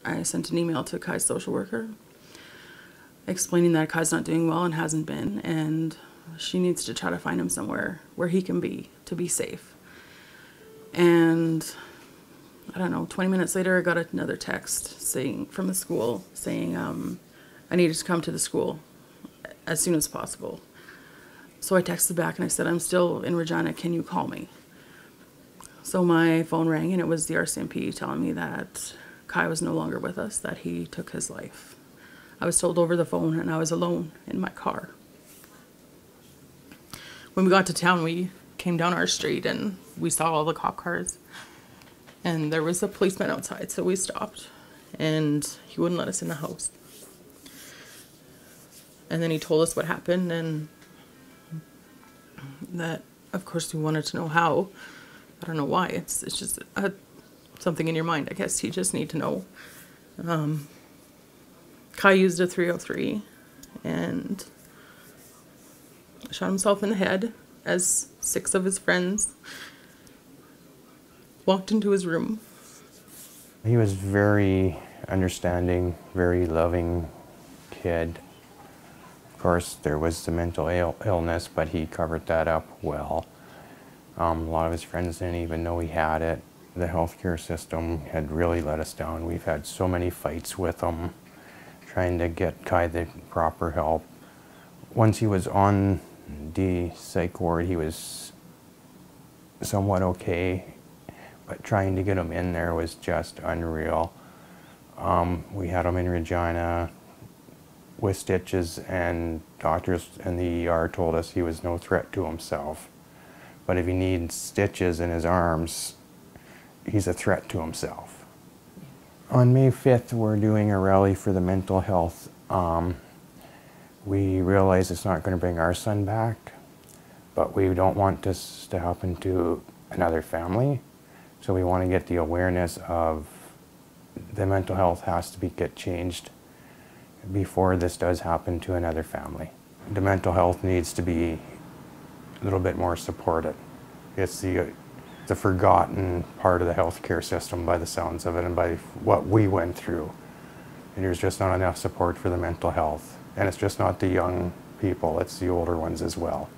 I sent an email to Kai's social worker explaining that Kai's not doing well and hasn't been, and she needs to try to find him somewhere where he can be, to be safe. And I don't know, 20 minutes later, I got another text from the school saying I needed to come to the school as soon as possible. So I texted back and I said, I'm still in Regina, can you call me? So my phone rang and it was the RCMP telling me that Kai was no longer with us, that he took his life. I was told over the phone and I was alone in my car. When we got to town, we came down our street and we saw all the cop cars. And there was a policeman outside, so we stopped. And he wouldn't let us in the house. And then he told us what happened, and that, of course, we wanted to know how. I don't know why. It's just something in your mind, I guess. You just need to know. Kai used a 303 and shot himself in the head as 6 of his friends walked into his room. He was very understanding, very loving kid. Of course, there was the mental illness, but he covered that up well. A lot of his friends didn't even know he had it. The healthcare system had really let us down. We've had so many fights with them, trying to get Kai the proper help. Once he was on the psych ward, he was somewhat okay, but trying to get him in there was just unreal. We had him in Regina with stitches, and doctors in the ER told us he was no threat to himself. But if he needs stitches in his arms, he's a threat to himself. On May 5th, we're doing a rally for the mental health. We realize it's not going to bring our son back, but we don't want this to happen to another family. So we want to get the awareness of the mental health has to get changed before this does happen to another family. The mental health needs to be a little bit more supported. It's the forgotten part of the healthcare system by the sounds of it and by what we went through. And there's just not enough support for the mental health. And it's just not the young people, it's the older ones as well.